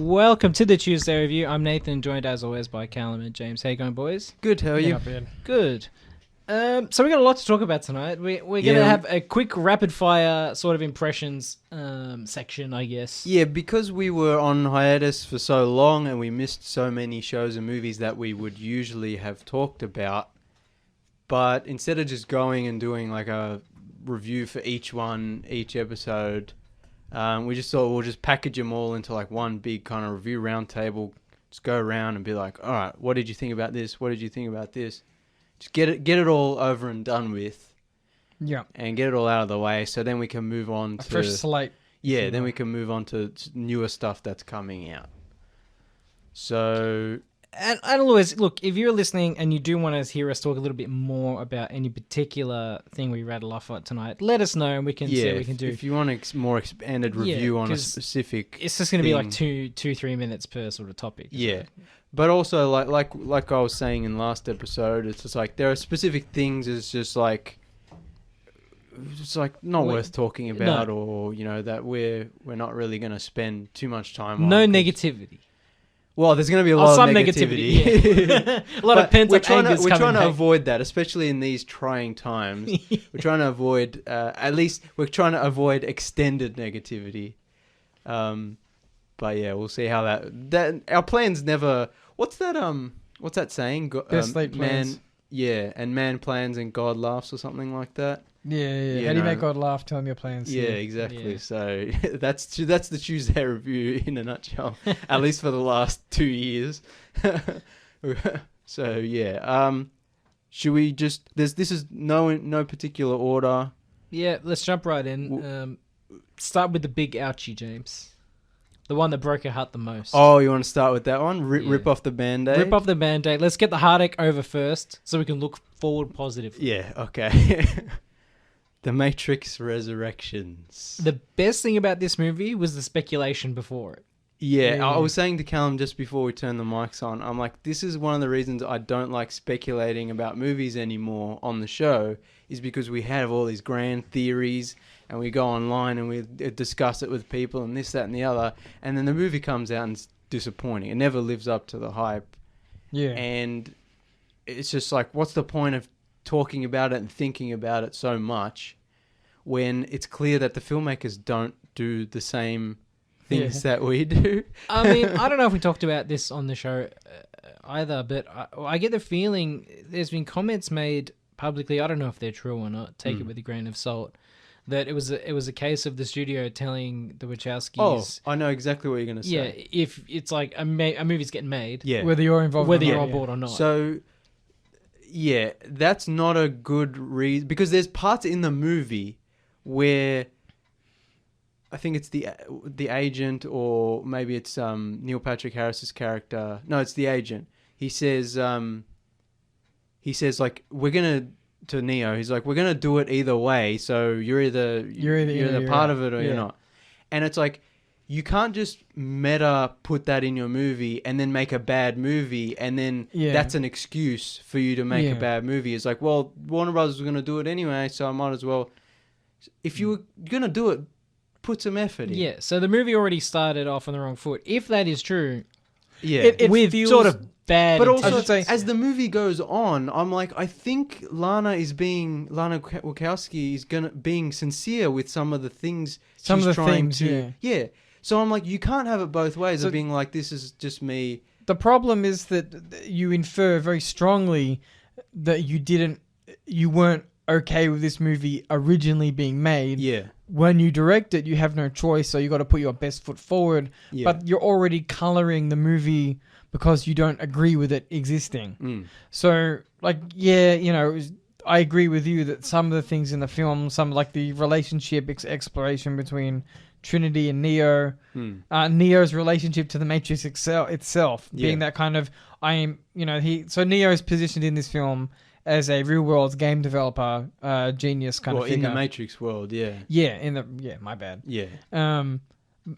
Welcome to the Tuesday Review. I'm Nathan, joined as always by Callum and James. How you going, boys? Good, how are you? Not bad. Good. So we got a lot to talk about tonight. We're going to have a quick rapid-fire sort of impressions section, I guess. Yeah, because we were on hiatus for so long and we missed so many shows and movies that we would usually have talked about. But instead of just going and doing like a review for each episode, we just thought we'll just package them all into like one big kind of review roundtable. Just go around and be like, all right, what did you think about this? What did you think about this? Just get it all over and done with. Yeah. And get it all out of the way, so then we can move on A to fresh slate. Yeah, then we can move on to newer stuff that's coming out. So... And always, look, if you're listening and you do want to hear us talk a little bit more about any particular thing we rattle off on tonight, let us know and we can see what we can do. If you want a more expanded review on a 'cause specific it's just going to be like thing. 3 minutes per sort of topic. Yeah. But also, like I was saying in last episode, it's just like there are specific things it's just like not worth talking about, or that we're not really going to spend too much time on. No negativity. Well, there's going to be a lot of negativity. Yeah. A lot of pent-up anger. We're trying to avoid that, especially in these trying times. We're trying to avoid, we're trying to avoid extended negativity. But yeah, we'll see how that our plans never. What's that saying? Best laid plans. Man plans and God laughs, or something like that. Yeah. How do you make God laugh? Tell him your plans. Yeah, exactly. Yeah. So that's the Tuesday Review in a nutshell. At least for the last 2 years. So yeah. Should we just? This is no particular order. Yeah, let's jump right in. Start with the big ouchie, James. The one that broke your heart the most. Oh, you want to start with that one? Rip off the Band-Aid? Rip off the Band-Aid. Let's get the heartache over first so we can look forward positively. Yeah, okay. The Matrix Resurrections. The best thing about this movie was the speculation before it. Yeah, I was saying to Callum just before we turned the mics on, I'm like, this is one of the reasons I don't like speculating about movies anymore on the show, is because we have all these grand theories and we go online and we discuss it with people and this, that, and the other, and then the movie comes out and it's disappointing. It never lives up to the hype. Yeah. And it's just like, what's the point of talking about it and thinking about it so much when it's clear that the filmmakers don't do the same things that we do? I mean, I don't know if we talked about this on the show either, but I get the feeling there's been comments made publicly, I don't know if they're true or not, take it with a grain of salt, that it was a case of the studio telling the Wachowskis... Oh, I know exactly what you're going to say. Yeah, if it's like a movie's getting made, whether you're involved whether or you're not. on board or not. So, yeah, that's not a good reason, because there's parts in the movie where I think it's the agent, or maybe it's Neil Patrick Harris's character. No, it's the agent. He says like, we're gonna, to Neo, he's like, we're gonna do it either way. So you're either part of it or you're not. And it's like, you can't just meta put that in your movie and then make a bad movie, and then that's an excuse for you to make a bad movie. It's like, well, Warner Brothers was gonna do it anyway, so I might as well. If you were gonna do it, put some effort in. Yeah, so the movie already started off on the wrong foot. If that is true, It with feels sort of bad But also, intentions. as the movie goes on, I'm like, I think Lana Wachowski is being sincere with some of the things Some she's of the trying things, to. Yeah. So I'm like, you can't have it both ways of being like, this is just me. The problem is that you infer very strongly that you weren't okay with this movie originally being made. Yeah. When you direct it, you have no choice, so you got to put your best foot forward. Yeah. But you're already coloring the movie because you don't agree with it existing. So, like, I agree with you that some of the things in the film, some like the relationship exploration between Trinity and Neo, Neo's relationship to the Matrix itself being that kind of, so Neo's positioned in this film as a real world game developer, genius kind of figure. In the Matrix world, yeah. My bad. Yeah.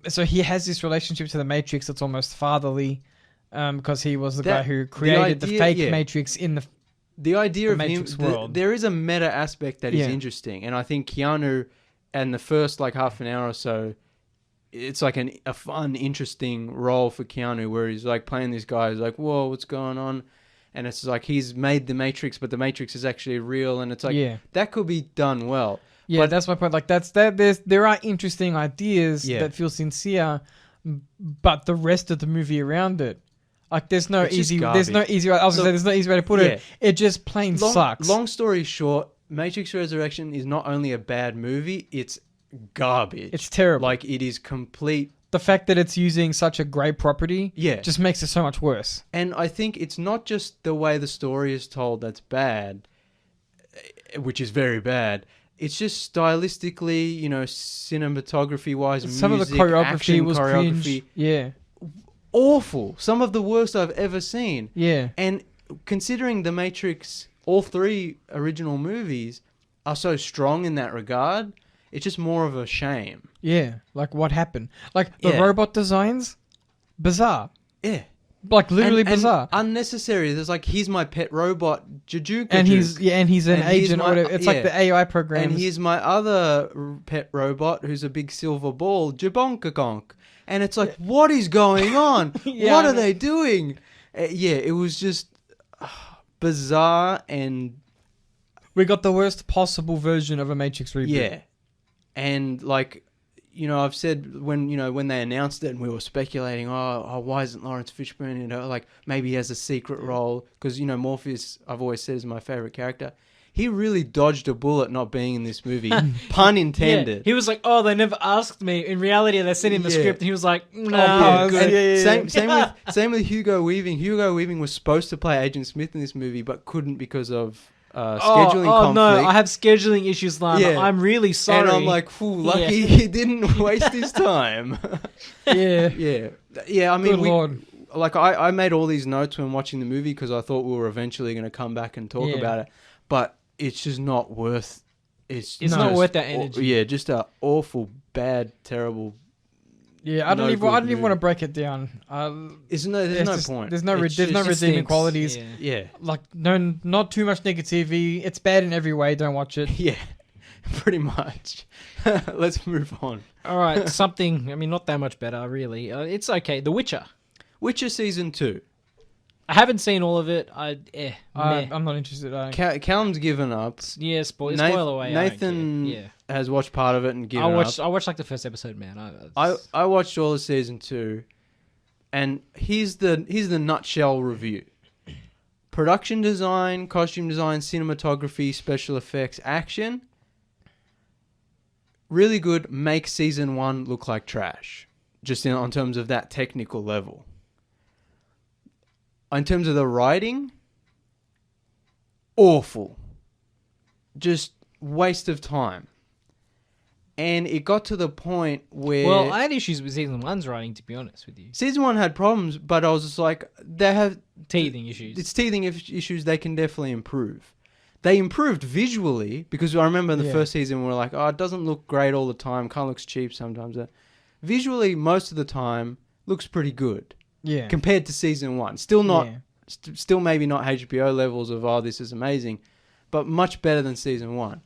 So he has this relationship to the Matrix that's almost fatherly, because he was the guy who created the fake Matrix in the idea the of Matrix him. world. There is a meta aspect that is interesting, and I think Keanu, and the first like half an hour or so, it's like a fun, interesting role for Keanu, where he's like playing this guy who's like, whoa, what's going on? And it's like he's made the Matrix, but the Matrix is actually real, and it's like that could be done well. Yeah, But- that's my point. Like there are interesting ideas Yeah. that feel sincere, but the rest of the movie around it, like there's no It's just easy. garbage. There's no easy. I was gonna say there's no easy way to put it. It just plain sucks. Long story short, Matrix Resurrection is not only a bad movie, it's garbage. It's terrible. Like, it is complete. The fact that it's using such a great property, Yeah. just makes it so much worse. And I think it's not just the way the story is told that's bad, which is very bad. It's just stylistically, you know, cinematography wise, Some music, of the choreography action was choreography, cringe. Yeah, awful. Some of the worst I've ever seen. yeah. And considering The Matrix, all three original movies are so strong in that regard, it's just more of a shame. Yeah, like what happened? Like the Yeah. robot designs, bizarre. Yeah. Like literally And bizarre. unnecessary. There's like, here's my pet robot, Jajuka. And he's an And he's agent my- or whatever. It's like yeah. the AI program. And here's my other pet robot who's a big silver ball, Jabonkagonk. And it's like, what is going on? Yeah, What I are know. they doing? Yeah, it was just bizarre and We got the worst possible version of a Matrix reboot. yeah. And like, you know, I've said when they announced it and we were speculating, why isn't Lawrence Fishburne, you know, like maybe he has a secret role, because, you know, Morpheus, I've always said, is my favorite character. He really dodged a bullet not being in this movie. Pun intended. Yeah. He was like, "Oh, they never asked me." In reality, they sent him the Yeah. script, and he was like, "No." yeah, And good. Same with Hugo Weaving. Hugo Weaving was supposed to play Agent Smith in this movie, but couldn't because of scheduling conflict. No, I have scheduling issues, Lana. Yeah. I'm really sorry. And I'm like, "Phew, lucky Yeah. he didn't waste his time." Yeah. yeah. I mean, Good lord. like I made all these notes when watching the movie because I thought we were eventually going to come back and talk Yeah. about it, but it's just not worth. It's not just worth that energy. Yeah, just a awful, bad, terrible. Yeah, I don't No even. good I don't even movie. want to break it down. There's It's no just- point. There's no. It's There's no just- redeeming stinks. qualities. Yeah. Yeah. Like no, not too much negativity. It's bad in every way. Don't watch it. Yeah, pretty much. Let's move on. All right, something. I mean, not that much better, really. It's okay. The Witcher. Witcher season 2. I haven't seen all of it. Meh. I'm not interested. Callum's given up. Yeah, spoil Nath- away. I don't Nathan care. Yeah. has watched part of it and given I up. watched like the first episode, man. I watched all of season 2, and here's the nutshell review: production design, costume design, cinematography, special effects, action. Really good. Makes season 1 look like trash, just on terms of that technical level. In terms of the writing, awful. Just waste of time. And it got to the point where Well, I had issues with season 1's writing, to be honest with you. season 1 had problems, but I was just like, they have Teething issues. it's teething issues they can definitely improve. They improved visually, because I remember in the Yeah. first season we were like, it doesn't look great all the time, kind of looks cheap sometimes. Visually, most of the time, looks pretty good yeah. compared to season 1. Still not, Yeah. still maybe not HBO levels of, this is amazing, but much better than season 1.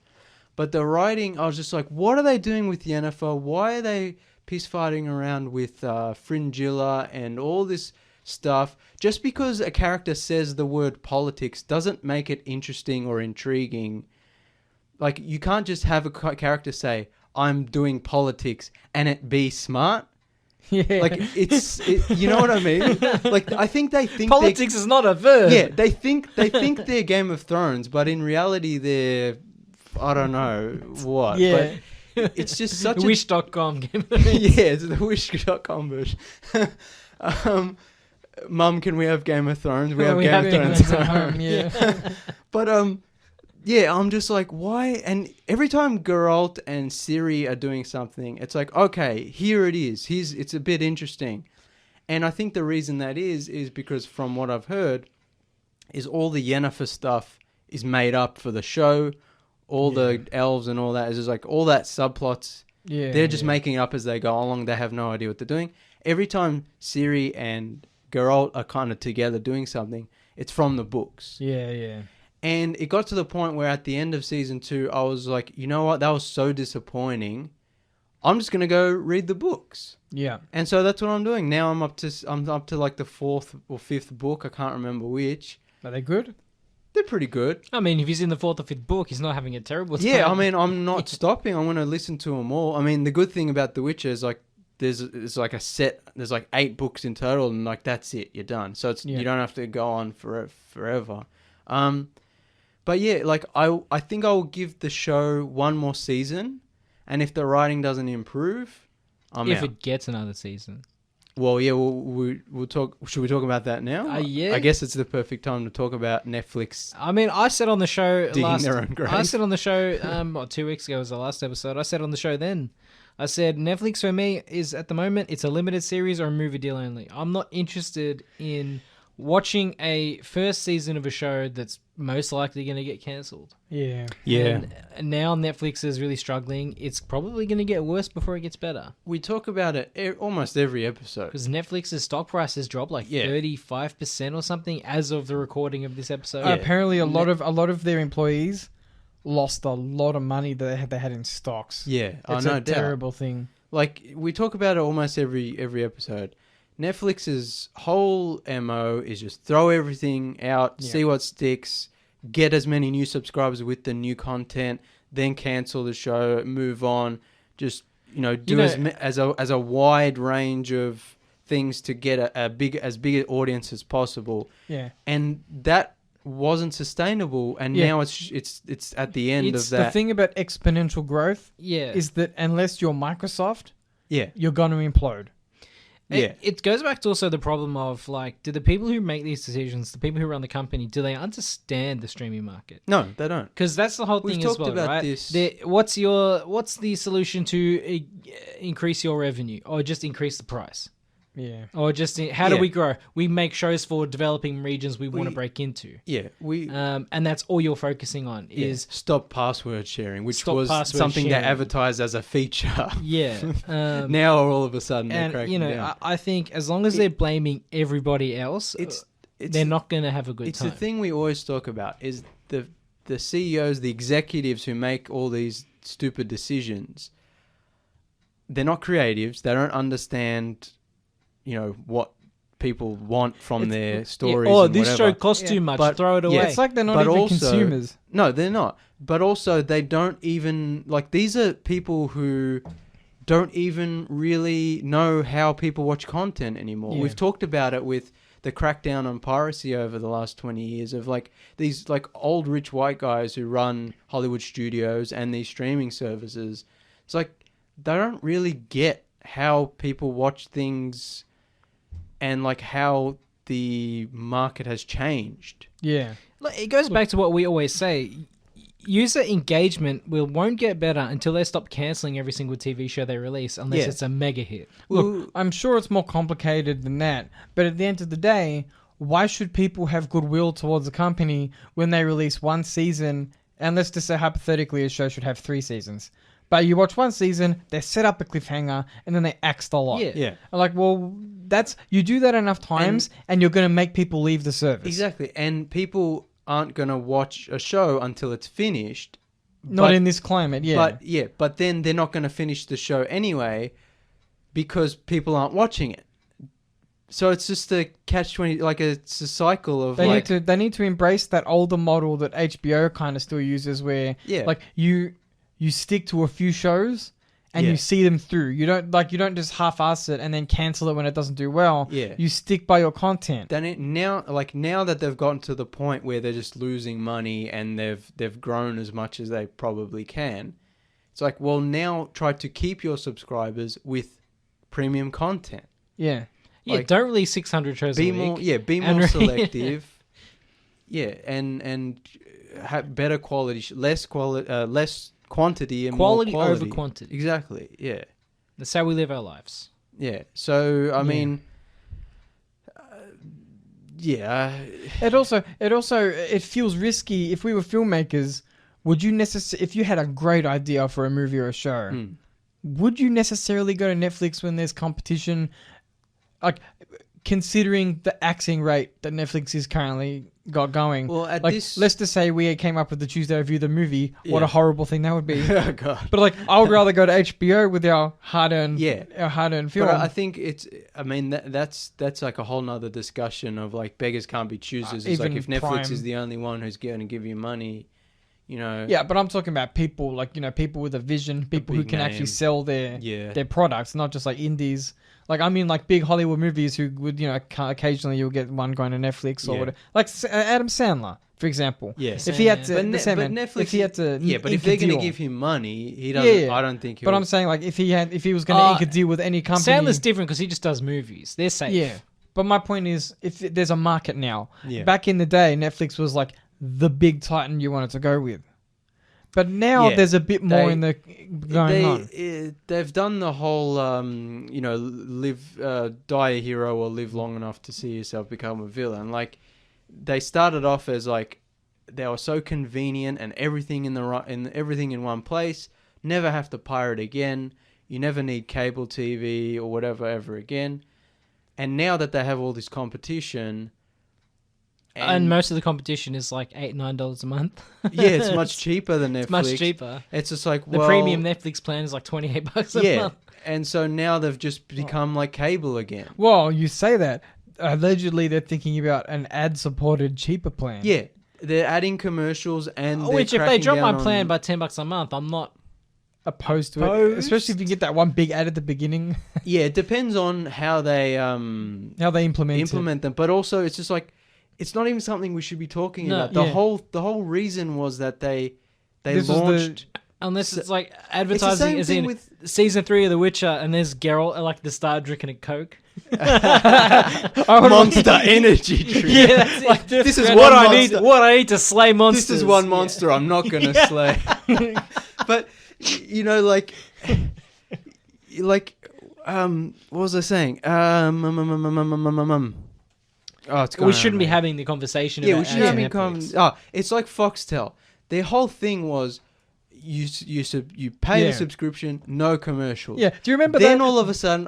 But the writing, I was just like, what are they doing with Yennefer? Why are they piss fighting around with Fringilla and all this stuff? Just because a character says the word politics doesn't make it interesting or intriguing. Like, you can't just have a character say, I'm doing politics, and it be smart. Yeah. Like, you know what I mean? Like, I think they think Politics is not a verb. yeah, they think they're Game of Thrones, but in reality they're, I don't know what. Yeah. But it's just such a Wish.com game. yeah, it's the Wish.com version. Mum, can we have Game of Thrones? We have We Game have of Game Thrones of at home. Yeah. But yeah, I'm just like, why? And every time Geralt and Ciri are doing something, it's like, okay, here it is. It's a bit interesting. And I think the reason that is because from what I've heard, is all the Yennefer stuff is made up for the show. All the elves and all that is just like all that subplots. Yeah. They're just making it up as they go along. They have no idea what they're doing. Every time Ciri and Geralt are kind of together doing something, it's from the books. Yeah, yeah. And it got to the point where at the end of season 2, I was like, you know what? That was so disappointing. I'm just gonna go read the books. Yeah. And so that's what I'm doing now. I'm up to like the 4th or 5th book. I can't remember which. Are they good? They're pretty good. I mean, if he's in the 4th or 5th book, he's not having a terrible time. Yeah, I mean, I'm not stopping. I'm going to listen to them all. I mean, the good thing about The Witcher is like there's like a set. There's like 8 books in total, and like that's it. You're done. So it's you don't have to go on forever. But yeah, like I think I will give the show one more season, and if the writing doesn't improve, I'm if out. it gets another season. Well, yeah, we'll talk. Should we talk about that now? Yeah. I guess it's the perfect time to talk about Netflix. I mean, I said on the show Digging their own grave. I said on the show 2 weeks ago was the last episode. I said on the show then, I said Netflix for me is at the moment it's a limited series or a movie deal only. I'm not interested in watching a first season of a show that's most likely going to get cancelled. Yeah. Yeah. And now Netflix is really struggling. It's probably going to get worse before it gets better. We talk about it almost every episode. Because Netflix's stock price has dropped like 35% or something as of the recording of this episode. Apparently, a lot of their employees lost a lot of money that they had in stocks. Yeah, It's no a doubt. terrible thing. Like we talk about it almost every episode. Netflix's whole MO is just throw everything out, see what sticks, get as many new subscribers with the new content, then cancel the show, move on, just do as a wide range of things to get as big an audience as possible. Yeah. And that wasn't sustainable, and now it's at the end of that. The thing about exponential growth is that unless you're Microsoft, you're going to implode. It goes back to also the problem of like, do the people who make these decisions, the people who run the company, do they understand the streaming market? No, they don't. Because that's the whole thing We've as talked well, about right? this. What's the solution to increase your revenue, or just increase the price? Yeah. Or just how do we grow? We make shows for developing regions we want to break into. Yeah, and that's all you're focusing on is stop password sharing, which Stop was password something they sharing. advertised as a feature. now all of a sudden they're and cracking down. I think as long as they're blaming everybody else, they're not going to have a good time. It's the thing we always talk about is the CEOs, the executives who make all these stupid decisions. They're not creatives. They don't understand what people want from their stories. Oh, and this whatever. show costs too much. But- throw it away. yeah, It's like they're not But even also- consumers. No, they're not. But also, they don't even these are people who don't even really know how people watch content anymore. Yeah. We've talked about it with the crackdown on piracy over the last 20 years of these old rich white guys who run Hollywood studios and these streaming services. It's like they don't really get how people watch things and how the market has changed. Yeah. It goes back to what we always say. User engagement won't get better until they stop cancelling every single TV show they release, unless it's a mega hit. Look, I'm sure it's more complicated than that, but at the end of the day, why should people have goodwill towards a company when they release one season, and let's just say hypothetically a show should have 3 seasons. But you watch one season, they set up a cliffhanger, and then they axe the lot. Yeah. Like, well, you do that enough times, and you're going to make people leave the service. Exactly. And people aren't going to watch a show until it's finished. Not in this climate, yeah. But then they're not going to finish the show anyway because people aren't watching it. So it's just a catch-20, it's a cycle of They need to embrace that older model that HBO kind of still uses, where you stick to a few shows and you see them through. You don't just half-ass it and then cancel it when it doesn't do well. Yeah. You stick by your content. now that they've gotten to the point where they're just losing money and they've grown as much as they probably can, it's like, well, now try to keep your subscribers with premium content. Yeah. Yeah, don't release 600 shows a week. Be more selective. And have better quality, less quantity and Quality more quality over quantity. Exactly. Yeah. That's how we live our lives. Yeah. So I mean, It feels risky. If we were filmmakers, would you if you had a great idea for a movie or a show, would you necessarily go to Netflix when there's competition? considering the axing rate that Netflix is currently got going. Well, at like, this, let's just say we came up with the Tuesday review the movie. What Yeah. a horrible thing that would be. oh god. But like, I would rather go to HBO with our hard-earned, Yeah. our hard-earned film. But I think it's. I mean, that's like a whole nother discussion of like beggars can't be choosers. It's like even if Netflix Prime. is the only one who's going to give you money, you know. Yeah, but I'm talking about people like people with a vision, people who big can actually name. sell their Yeah. their products, not just like indies. Like I mean, like big Hollywood movies who would occasionally you'll get one going to Netflix or Yeah. whatever. Like Adam Sandler, for example. Yeah. If he had to, But the Sandman, Netflix. if he had to, Yeah, but if ink a they're going to deal. give him money, he doesn't. Yeah. I don't think. But he'll- I'm saying like if he was going to ink a deal with any company. Sandler's different because he just does movies. They're safe. Yeah. But my point is, if there's a market now, Yeah. back in the day, Netflix was like the big titan you wanted to go with. But now Yeah. there's a bit more They- in the going on. They've done the whole, die a hero or live long enough to see yourself become a villain. Like, they started off as like they were so convenient and everything everything in one place. Never have to pirate again. You never need cable TV or whatever ever again. And now that they have all this competition, And most of the competition is like $8-9 a month. yeah, it's much cheaper than Netflix. It's much cheaper. It's just like The premium Netflix plan is like $28 a yeah, month. and so now they've just become like cable again. Well, you say that. Allegedly, they're thinking about an ad-supported, cheaper plan. Yeah, they're adding commercials and they're Which, if they cracking drop my down plan on- by $10 a month, I'm not. Opposed to it. Opposed? Especially if you get that one big ad at the beginning. yeah, it depends on how they How they implement them, but also it's just like it's not even something we should be talking No, about. The yeah. whole reason was that they This was the- launched. Unless So- it's like It's the advertising same is thing in with season 3 of The Witcher, and there's Geralt at like the start drinking a Coke. Monster Energy drink. Yeah, that's it. Like This is what one I need. monster. What I need to slay monsters. This is one Yeah. monster I'm not gonna slay. But like what was I saying? Oh, it's gone We out shouldn't of be my head. having the conversation. Yeah, about we should ads have on been Netflix. it's like Foxtel. Their whole thing was you pay Yeah. the subscription, no commercials. Yeah. Do you remember Then that? all of a sudden,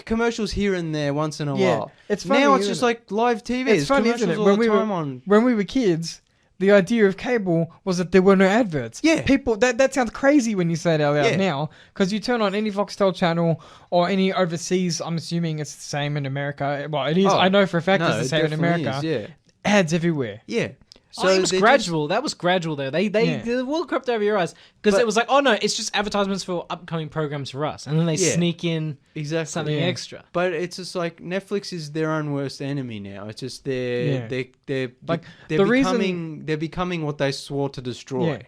commercials here and there once in a Yeah. while. It's funny, now it's isn't just it? like live TV. It's There's funny, commercials isn't it? all When the we were- time on. When we were kids, the idea of cable was that there were no adverts. Yeah. People, that sounds crazy when you say it out loud Yeah. now, because you turn on any Foxtel channel or any overseas, I'm assuming it's the same in America. Well, it is. Oh, I know for a fact no, it's the it same in definitely America. is, Ads everywhere. yeah. So it was they're gradual. That was gradual, though. They Yeah. the wool crept over your eyes because But- it was like, oh no, it's just advertisements for upcoming programs for us, and then they Yeah. sneak in exactly something Yeah. extra. But it's just like Netflix is their own worst enemy now. It's just they're Like, they're the becoming what they swore to destroy. Yeah.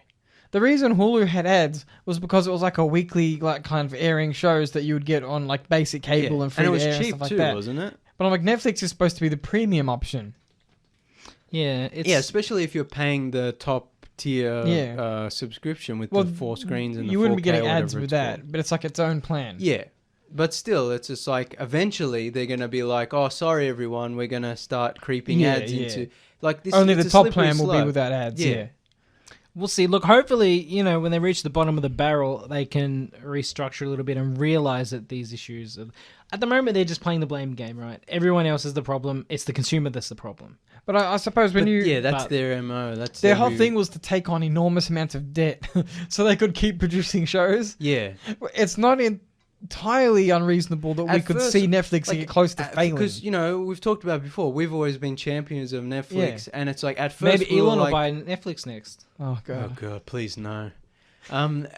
The reason Hulu had ads was because it was like a weekly, like kind of airing shows that you would get on like basic cable Yeah. and free it to was air and cheap stuff like too, that. wasn't it? But I'm like, Netflix is supposed to be the premium option. Yeah, it's Yeah, especially if you're paying the top tier Yeah. subscription with Well, the 4 screens and the you wouldn't be 4K getting or ads whatever with it's that, called. but it's like its own plan. Yeah. But still, it's just like eventually they're going to be like, oh, sorry, everyone, we're going to start creeping Yeah, ads yeah. into... Like this, Only it's the a top slippery plan will be slope. without ads. Yeah. Yeah. We'll see. Look, hopefully, when they reach the bottom of the barrel, they can restructure a little bit and realize that these issues. At the moment, they're just playing the blame game, right? Everyone else is the problem. It's the consumer that's the problem. But I suppose when But you yeah, that's but- their MO. That's their whole thing was to take on enormous amounts of debt so they could keep producing shows. Yeah. It's not entirely unreasonable that we At could first, see Netflix get close to failing. Because, we've talked about before, we've always been champions of Netflix, and it's like at first Maybe we were Elon will like, buy Netflix next. Oh oh god. god, please no. And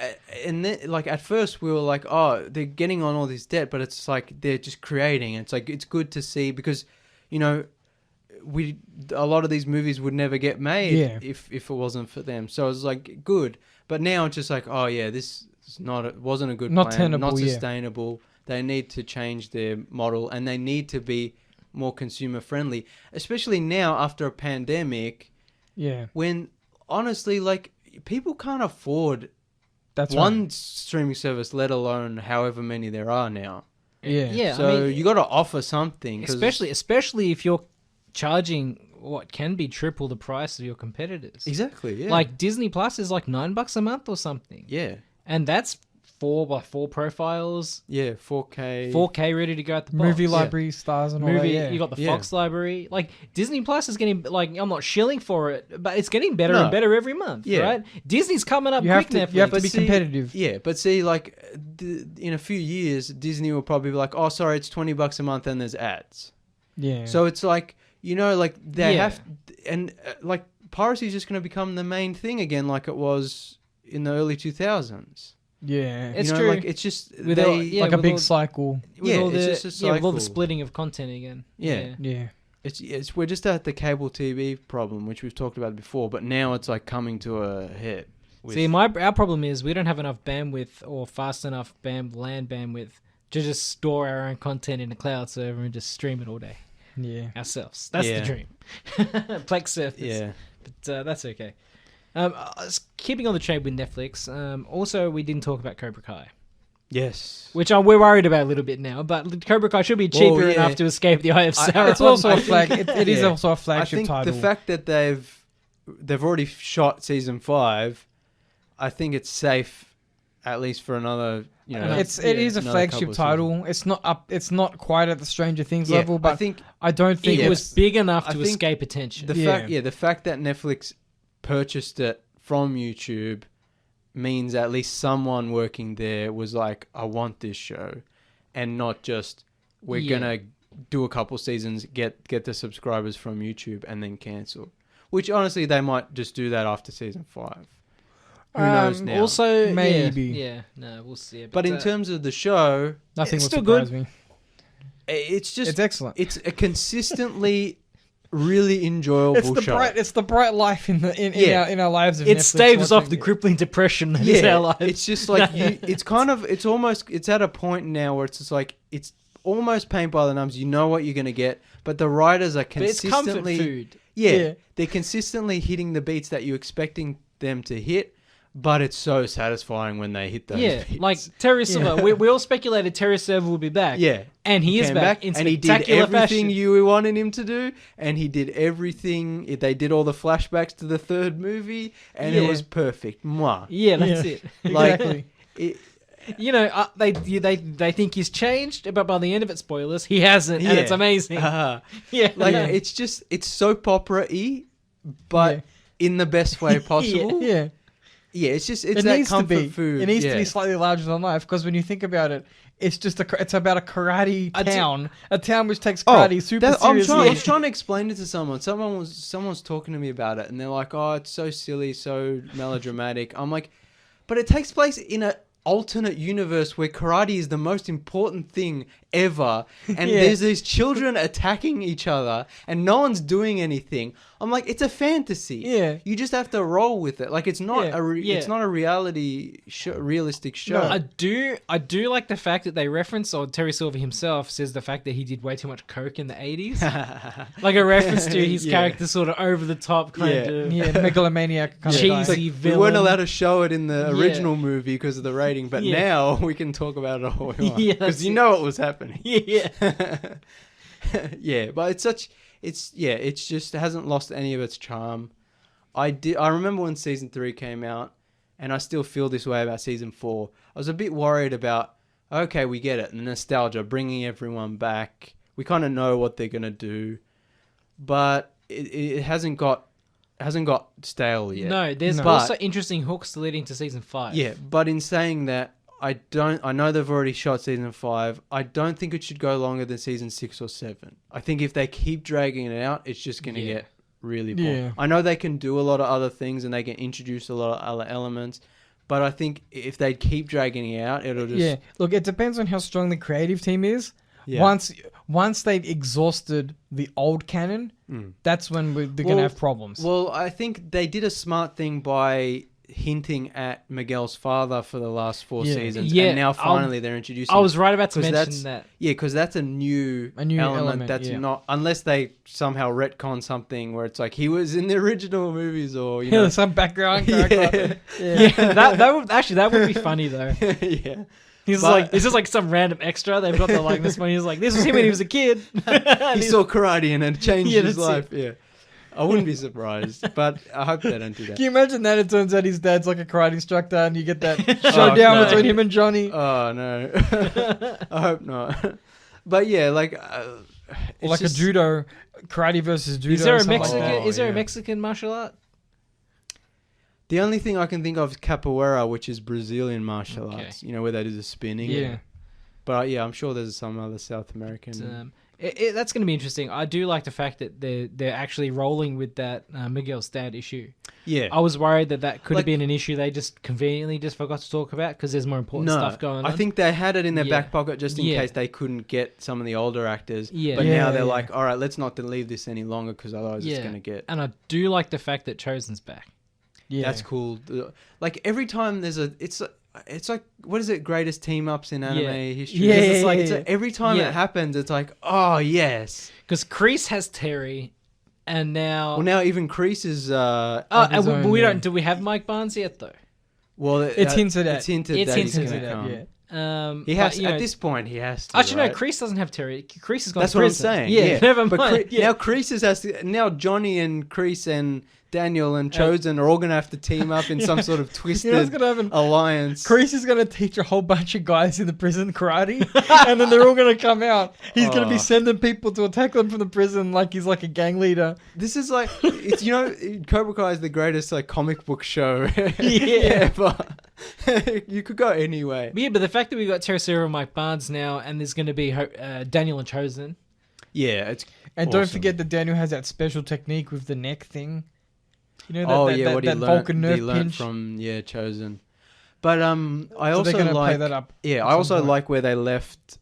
then, like at first we were like, oh, they're getting on all this debt, but it's like they're just creating. It's like it's good to see because, a lot of these movies would never get made Yeah. if it wasn't for them. So it's like good, but now it's just like, oh yeah, this is wasn't a good Not plan, tenable, not yeah. sustainable. They need to change their model, and they need to be more consumer friendly, especially now after a pandemic Yeah. when honestly, like people can't afford That's one right. streaming service, let alone however many there are now. Yeah. Yeah, So I mean, you got to offer something, 'cause- especially if you're charging what can be triple the price of your competitors. exactly, yeah, Like Disney Plus is like $9 a month or something, yeah, and that's 4x4 profiles, Yeah, 4K. 4K ready to go at the box. Movie library stars and all that. Movie, Yeah. you got the Yeah. Fox library. Like Disney Plus is getting like I'm not shilling for it, but it's getting better No. and better every month. Yeah. Right? Disney's coming up You have quick. to, you have Netflix. to be see- competitive. Yeah, but see, like, in a few years, Disney will probably be like, oh, sorry, it's $20 a month and there's ads. Yeah. So it's like, like they Yeah. have, and like piracy is just going to become the main thing again, like it was in the early 2000s. yeah. It's you know, true. Like it's just With they, all- yeah, like a with big all- cycle. with Yeah, all it's the, just a yeah, with all the cycle. splitting of content again. Yeah. Yeah. it's we're just at the cable TV problem, which we've talked about before, but now it's like coming to a head. with- See, our problem is we don't have enough bandwidth or fast enough land bandwidth to just store our own content in a cloud server and just stream it all day Yeah. ourselves. That's Yeah. the dream. Plex surface. yeah, But that's okay. Keeping on the trade with Netflix. Also, we didn't talk about Cobra Kai, yes, which we're worried about a little bit now. But Cobra Kai should be cheaper Well, yeah. enough to escape the eye of Sauron. It's also I a flag. think- It is yeah. also a I flagship think title. the fact that they've already shot season 5, I think it's safe, at least for another. You know, it is a another flagship couple of title. seasons. It's not up. It's not quite at the Stranger Things Yeah, level, but I think I don't think it Yeah. was big enough I to think escape attention. the fact that Netflix purchased it from YouTube means at least someone working there was like, I want this show, and not just we're Yeah. gonna do a couple seasons, get the subscribers from YouTube, and then cancel. Which honestly, they might just do that after season 5. Who knows now? Also, Maybe. Yeah, no, we'll see. But in terms of the show, nothing it's would still surprise good. me. it's just It's excellent. it's a consistently really enjoyable It's the show. bright. It's the bright life in Yeah. in our lives. Of it Netflix staves off watching the it. crippling depression that is our lives. It's just like it's almost it's at a point now where it's just like it's almost paint by the numbers. You know what you're gonna get, but the writers are But it's comfort consistently food. Yeah. they're consistently hitting the beats that you're expecting them to hit. But it's so satisfying when they hit those Yeah, beats. like Terry Silver. We all speculated Terry Silver would be back. Yeah. And he is came back in and he did spectacular everything fashion. you wanted him to do, and he did everything. They did all the flashbacks to the third movie, and Yeah. it was perfect. Mwah. Yeah, that's Yeah. it. Like, Exactly. it, You know, they think he's changed, but by the end of it, spoilers, he hasn't, and it's Yeah. amazing. Yeah, like Yeah. it's soap opera-y, but Yeah. in the best way possible. Yeah. Yeah, it's just It that needs to comfort be. food. It needs to yeah. be slightly larger than life because when you think about it, it's just it's about a karate town, a town which takes karate super I seriously. was trying to explain it to someone. Someone's talking to me about it, and they're like, "Oh, it's so silly, so melodramatic." I'm like, "But it takes place in an alternate universe where karate is the most important thing ever, and Yeah. there's these children attacking each other, and no one's doing anything." I'm like, "It's a fantasy. Yeah. you just have to roll with it. Like it's not Yeah. it's not a reality show, realistic show." I do like the fact that they reference, or Terry Silver himself says the fact that he did way too much coke in the 80s. Like a reference to his Yeah. character sort of over the top kind Yeah. of Yeah, megalomaniac kind Cheesy of guy. we villain. weren't allowed to show it in the Yeah. original movie because of the rating, but Yeah. now we can talk about it all we want. Yeah, Because that's you it. know what was happening. Yeah. Yeah, but it's just it hasn't lost any of its charm. I remember when season 3 came out, and I still feel this way about season 4. I was a bit worried about, okay, we get it, the nostalgia, bringing everyone back. We kind of know what they're gonna do, but it hasn't got stale yet. No, there's No. also interesting hooks leading to season 5. Yeah, but in saying that, I know they've already shot season 5. I don't think it should go longer than season 6 or 7. I think if they keep dragging it out, it's just going to Yeah. get really boring. Yeah. I know they can do a lot of other things and they can introduce a lot of other elements, but I think if they keep dragging it out, it'll just... Yeah, look, it depends on how strong the creative team is. Yeah. Once they've exhausted the old canon, that's when they're Well- gonna have problems. Well, I think they did a smart thing by hinting at Miguel's father for the last 4 Yeah. seasons, Yeah, and now finally they're introducing... I was right about to 'Cause mention that's- that. Yeah, because that's a new element that's yeah. not... Unless they somehow retcon something where it's like, he was in the original movies, or, you know... Some background character. Yeah, that would be funny though. Yeah. He's But- like, this is like some random extra. They've got the likeness one. He's like, this was him when he was a kid. He saw karate and it changed Yeah, his that's life. Yeah. I wouldn't be surprised, but I hope they don't do that. Can you imagine that? It turns out his dad's like a karate instructor, and you get that showdown no. between him and Johnny, Oh no, I hope not. But yeah, like or it's like just- a judo, karate versus judo. Is there a something like Mexican? that. Is there a yeah. Mexican martial art? The only thing I can think of is capoeira, which is Brazilian martial Okay. arts. You know, where they do the spinning. Yeah. But yeah, I'm sure there's some other South American. That's going to be interesting. I do like the fact that they're actually rolling with that Miguel's dad issue. yeah. I was worried that could have Like- been an issue they just conveniently just forgot to talk about because there's more important stuff going on. I think they had it in their Yeah. back pocket just in Yeah. case they couldn't get some of the older actors. Yeah. But Yeah, now they're yeah. like, all right, let's not leave this any longer because otherwise it's Yeah. going to get. And I do like the fact that Chosen's back. Yeah. That's cool. Like every time there's it's like what is it? Greatest team ups in anime Yeah. history. Yeah, 'Cause it's like yeah, yeah. every time Yeah. it happens, it's like, oh yes. Because Kreese has Terry, and now... Well, now even Kreese is. oh, on and his own, we yeah. don't... Do we have Mike Barnes yet, though? Well, It's hinted at. It's hinted It's that he's hinted going to at, come. yeah. He but, has you know, at this point. He has to. Actually, right? no, Kreese doesn't have Terry. Kreese has gone That's to what I'm prison. saying. Yeah, never But mind. Yeah. now Kreese has to. Now Johnny and Kreese and Daniel and Chosen are all going to have to team up in some sort of twisted You know what's gonna happen? alliance. Kreese is going to teach a whole bunch of guys in the prison karate, and then they're all going to come out. He's going to be Oh. sending people to attack them from the prison like he's like a gang leader. This is like it's Cobra Kai is the greatest like comic book show Yeah. ever. You could go anyway. But yeah, but the fact that we got Terracero and Mike Barnes now, and there's going to be Daniel and Chosen. Yeah, it's And don't awesome. forget that Daniel has that special technique with the neck thing. You know that, oh that, yeah, that, what that he Vulcan learned, nerve he learned pinch. from Chosen. But I So also they're going to play like that up. yeah, at I some also point. like where they left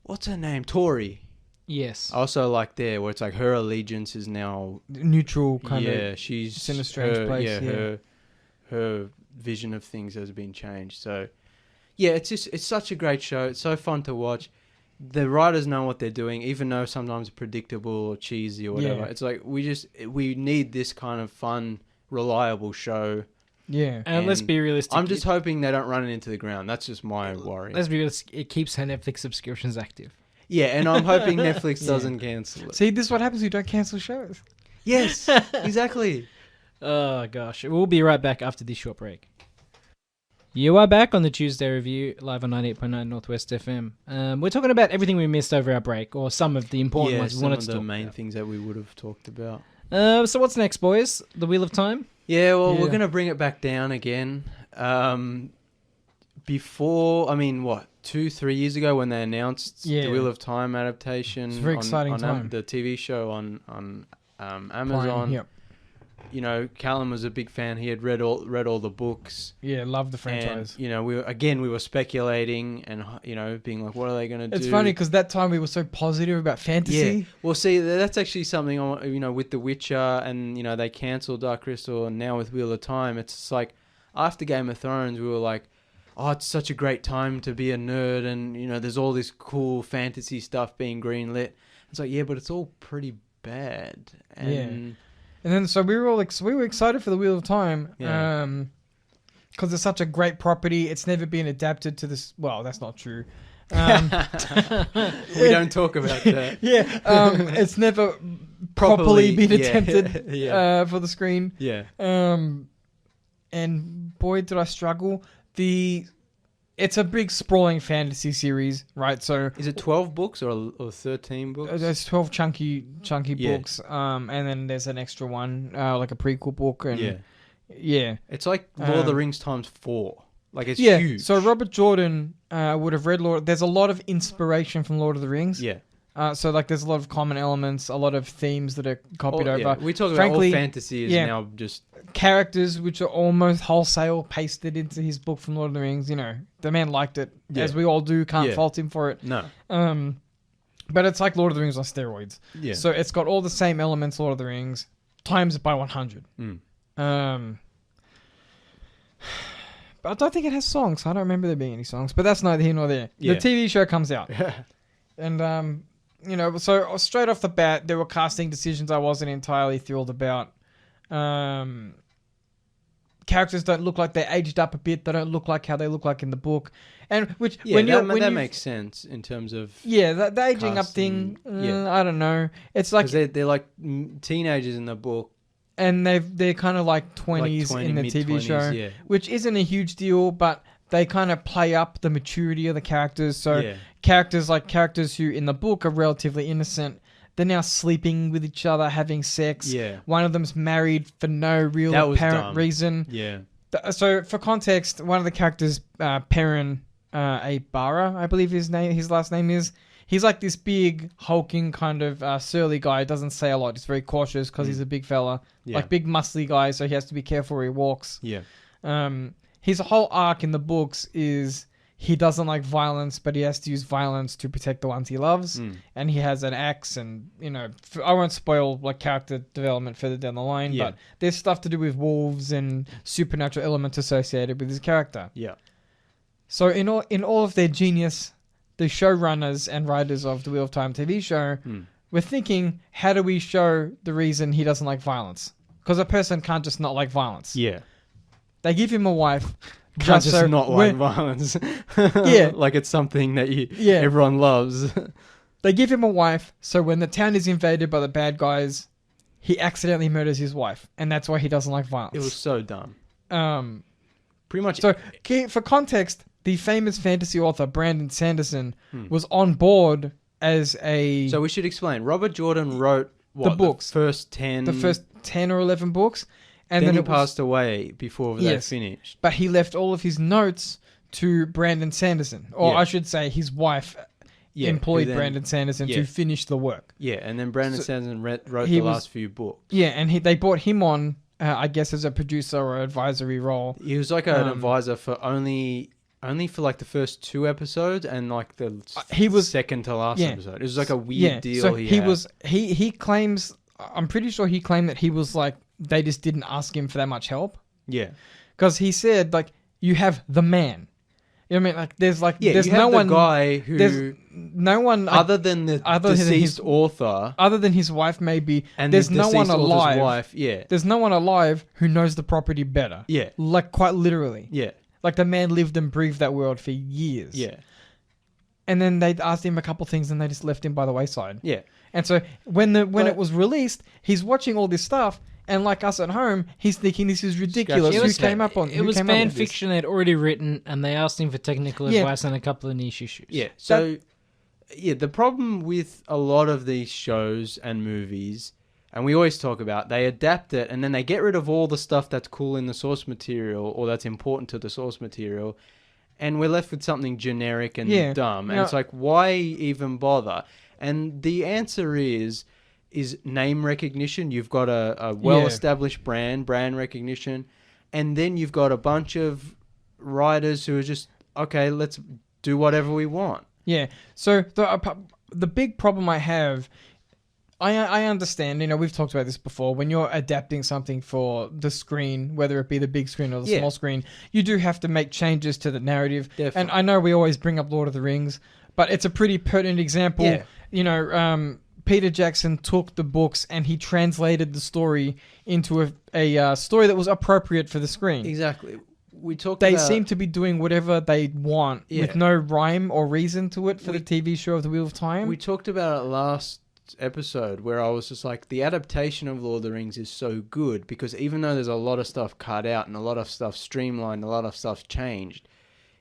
what's her name? Tori. Yes. I also like there where it's like her allegiance is now Neutral kind yeah, of. she's it's in a strange her, place, Yeah, yeah. her vision of things has been changed. So yeah, it's such a great show. It's so fun to watch. The writers know what they're doing, even though sometimes predictable or cheesy or whatever. Yeah. It's like we need this kind of fun, reliable show. Yeah. And let's and be realistic. I'm just hoping they don't run it into the ground. That's just my worry. Let's be realistic. It keeps her Netflix subscriptions active. Yeah, and I'm hoping Netflix Yeah. doesn't cancel it. See, this is what happens when you don't cancel shows. Yes, exactly. Oh gosh, we'll be right back after this short break. You are back on the Tuesday Review, live on 98.9 Northwest FM. We're talking about everything we missed over our break, or some of the important Yeah, ones we some wanted of to the talk main about. things that we would have talked about. So what's next, boys? The Wheel of Time? Yeah, well, Yeah. we're going to bring it back down again. Before, I mean, what, 2-3 years ago when they announced Yeah. the Wheel of Time adaptation It's a very exciting on time. the TV show on Prime, Amazon. Yep. You know, Callum was a big fan. He had read all the books. Yeah, love the franchise. And, you know, we were speculating and, you know, being like, what are they going to do? It's funny because that time we were so positive about fantasy. Yeah. Well, see, that's actually something, you know, with The Witcher and, you know, they cancelled Dark Crystal and now with Wheel of Time, it's just like, after Game of Thrones, we were like, oh, it's such a great time to be a nerd and, you know, there's all this cool fantasy stuff being greenlit. It's like, yeah, but it's all pretty bad. And And then so we were all we were excited for the Wheel of Time. Yeah. Because it's such a great property. It's never been adapted to this. Well, that's not true. we don't talk about that. Yeah, it's never properly been yeah, attempted yeah. for the screen. Yeah. And boy, did I struggle. It's a big sprawling fantasy series, right? So Is it 12 books or 13 books? there's 12 chunky Yeah. books, and then there's an extra one, like a prequel book, and Yeah. yeah. It's like Lord of the Rings times 4. Like, it's Yeah, huge. so Robert Jordan would have read There's a lot of inspiration from Lord of the Rings. Yeah. So like, there's a lot of common elements, a lot of themes that are copied over. Yeah. We talk about Frankly, all fantasy is yeah. now just Characters which are almost wholesale pasted into his book from Lord of the Rings. You know, the man liked it, Yeah. as we all do. Can't Yeah. fault him for it. no. But it's like Lord of the Rings on steroids. Yeah. So it's got all the same elements, Lord of the Rings, times it by 100. Mm. But I don't think it has songs. I don't remember there being any songs. But that's neither here nor there. Yeah. The TV show comes out. And, you know, so straight off the bat, there were casting decisions I wasn't entirely thrilled about. characters don't look like they aged up a bit. They don't look like how they look like in the book, and which Yeah, that makes sense in terms of the aging up casting, thing. I don't know. It's like because they're like teenagers in the book, and they're kind of like 20s in the TV show, yeah. which isn't a huge deal, but they kind of play up the maturity of the characters. So Yeah. characters who in the book are relatively innocent, they're now sleeping with each other, having sex. Yeah. One of them's married for no real That was apparent dumb. reason. Yeah. So for context, one of the characters, Perrin Abara, I believe his last name is. He's like this big, hulking kind of surly guy. Doesn't say a lot. He's very cautious because he's a big fella, Yeah. like big muscly guy. So he has to be careful where he walks. Yeah. His whole arc in the books is he doesn't like violence, but he has to use violence to protect the ones he loves. And he has an axe, and I won't spoil like character development further down the line, Yeah. but there's stuff to do with wolves and supernatural elements associated with his character. Yeah. So in all of their genius, the showrunners and writers of the Wheel of Time TV show were thinking, how do we show the reason he doesn't like violence? Because a person can't just not like violence. Yeah. They give him a wife. Can't just so not like violence. Yeah. Like it's something that Yeah. everyone loves. They give him a wife, so when the town is invaded by the bad guys, he accidentally murders his wife, and that's why he doesn't like violence. It was so dumb. Um, Pretty much. so for context, the famous fantasy author Brandon Sanderson was on board as a So we should explain. Robert Jordan wrote The books. first 10. the first 10 or 11 books, and then then he passed away before they Yes. finished. but he left all of his notes to Brandon Sanderson, or Yeah. I should say his wife Yeah, employed who then- Brandon Sanderson yeah. to finish the work. Yeah, and then Brandon Sanderson wrote he the was- last few books. Yeah, and they brought him on, I guess, as a producer or advisory role. He was like an advisor for only for like the first 2 episodes and like the he was- second to last yeah. episode. It was like a weird deal. So he he had. was he claims, I'm pretty sure he claimed that he was like, they just didn't ask him for that much help, Yeah. because he said like, you have the man. You know what I mean? Like there's Yeah, there's you no have the one guy who there's no one other than the other than deceased his- author other than his wife maybe, and there's the no one deceased author's alive. wife. Yeah. There's no one alive who knows the property better. Yeah. Like quite literally. Yeah. Like the man lived and breathed that world for years. Yeah. And then they asked him a couple things and they just left him by the wayside. Yeah. And so when it But- was released, he's watching all this stuff, and like us at home, he's thinking this is ridiculous. Scratching Who his head. came up on? It who was came up fan with this? fiction they'd already written, and they asked him for technical Yeah. advice on a couple of niche issues. Yeah. So, the problem with a lot of these shows and movies, and we always talk about, they adapt it and then they get rid of all the stuff that's cool in the source material or that's important to the source material, and we're left with something generic and Yeah. dumb. And Yeah. it's like, why even bother? And the answer is name recognition. You've got a well-established brand recognition, and then you've got a bunch of writers who are just, okay, let's do whatever we want. Yeah. So the big problem I have, I understand. We've talked about this before. When you're adapting something for the screen, whether it be the big screen or the Yeah. small screen, you do have to make changes to the narrative. Definitely. And I know we always bring up Lord of the Rings, but it's a pretty pertinent example. Yeah. Peter Jackson took the books and he translated the story into a story that was appropriate for the screen. Exactly. We talked They about... seem to be doing whatever they want Yeah. with no rhyme or reason to it for the TV show of The Wheel of Time. We talked about it last episode where I was just like, the adaptation of Lord of the Rings is so good because even though there's a lot of stuff cut out and a lot of stuff streamlined, a lot of stuff changed,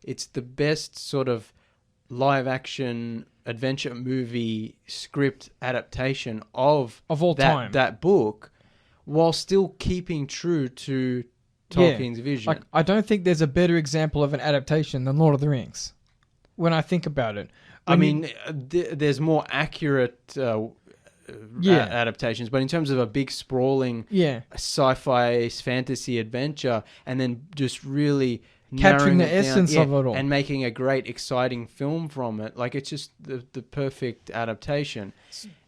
it's the best sort of live action adventure movie script adaptation of all time. that book, while still keeping true to Tolkien's vision. Like, I don't think there's a better example of an adaptation than Lord of the Rings. When I think about it, there's more accurate adaptations, but in terms of a big sprawling sci-fi fantasy adventure, and then just really capturing narrowing the it down, essence of it all, and making a great, exciting film from it, like it's just the perfect adaptation.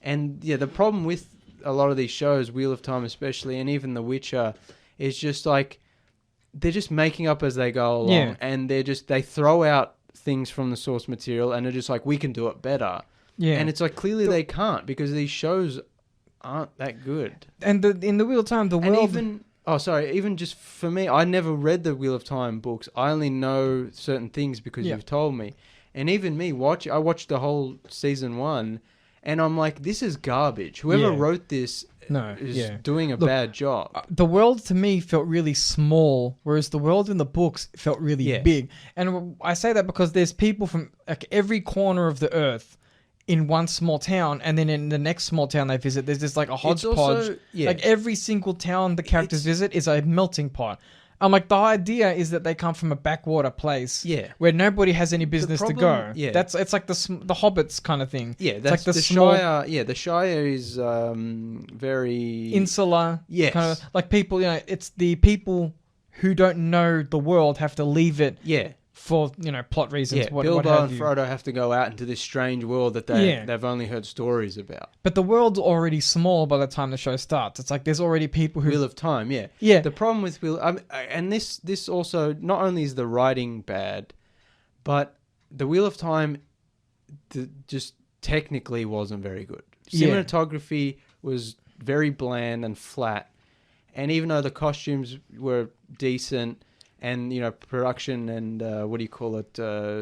And the problem with a lot of these shows, Wheel of Time especially, and even The Witcher, is just like they're just making up as they go along, and they throw out things from the source material, and they're just like, we can do it better. Yeah, and it's like clearly they can't because these shows aren't that good. And in the Wheel of Time, the world, even Oh, sorry. Even just for me, I never read the Wheel of Time books. I only know certain things because Yeah. you've told me. And even me, I watched the whole season 1, and I'm like, this is garbage. Whoever Yeah. wrote this No, is yeah. doing a Look, bad job. The world to me felt really small, whereas the world in the books felt really Yeah. big. And I say that because there's people from like every corner of the earth in one small town, and then in the next small town they visit, there's just like a It's hodgepodge. also, Like every single town the characters It's- visit is a melting pot. I'm like, the idea is that they come from a backwater place, Yeah. where nobody has any business to go. problem- yeah. It's like the Hobbits kind of thing. Yeah, It's that's like the small Shire. Yeah, the Shire is very insular. Yes. Kind of like people. It's the people who don't know the world have to leave it yeah. for plot reasons. Yeah, what Bilbo have and you. Frodo have to go out into this strange world that Yeah. they've only heard stories about. But the world's already small by the time the show starts. It's like there's already people who. Wheel of Time, yeah. Yeah. The problem with and this also, not only is the writing bad, but the Wheel of Time just technically wasn't very good. Yeah. Cinematography was very bland and flat, and even though the costumes were decent, and production and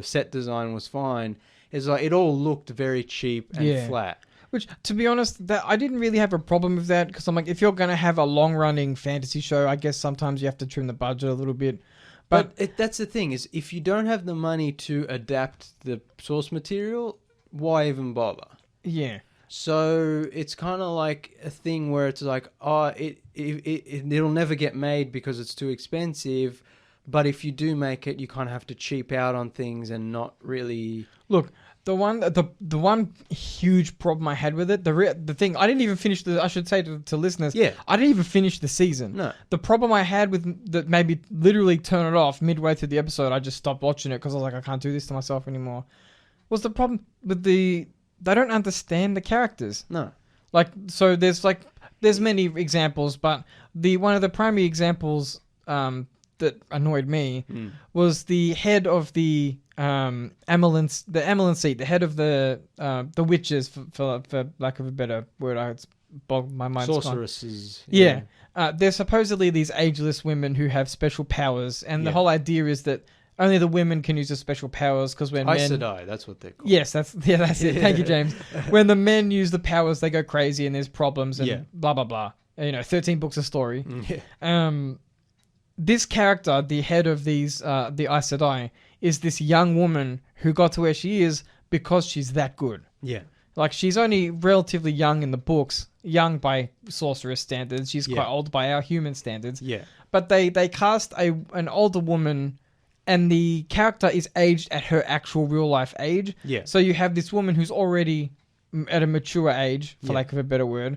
set design was fine, it's like it all looked very cheap and Yeah. flat. Which, to be honest, that I didn't really have a problem with that because I'm like, if you're gonna have a long-running fantasy show, I guess sometimes you have to trim the budget a little bit. But That's the thing, is if you don't have the money to adapt the source material, why even bother? yeah, So it's kind of like a thing where it's like, it'll never get made because it's too expensive. But if you do make it, you kind of have to cheap out on things and not really. look, the one huge problem I had with it, the thing I didn't even finish I should say to listeners, Yeah. I didn't even finish the season. No. The problem I had with that made me literally turn it off midway through the episode. I just stopped watching it because I was like, I can't do this to myself anymore. Was the problem with they don't understand the characters. No. Like, so there's many examples, but one of the primary examples that annoyed me was the head of the Amelin seat, the head of the witches, for lack of a better word. It's bogged my mind's gone. Sorceresses. Yeah. They're supposedly these ageless women who have special powers, and the Yeah. whole idea is that only the women can use the special powers because when men... Aes Sedai, that's what they're called. Yes, that's it. Thank you, James. When the men use the powers, they go crazy and there's problems and Yeah. blah blah blah. 13 books of story. Yeah. This character, the head of the Aes Sedai, is this young woman who got to where she is because she's that good. Yeah. Like, she's only relatively young in the books, young by sorceress standards. She's quite Yeah. old by our human standards. Yeah. But they cast an older woman, and the character is aged at her actual real life age. Yeah. So you have this woman who's already at a mature age, for Yeah. lack of a better word.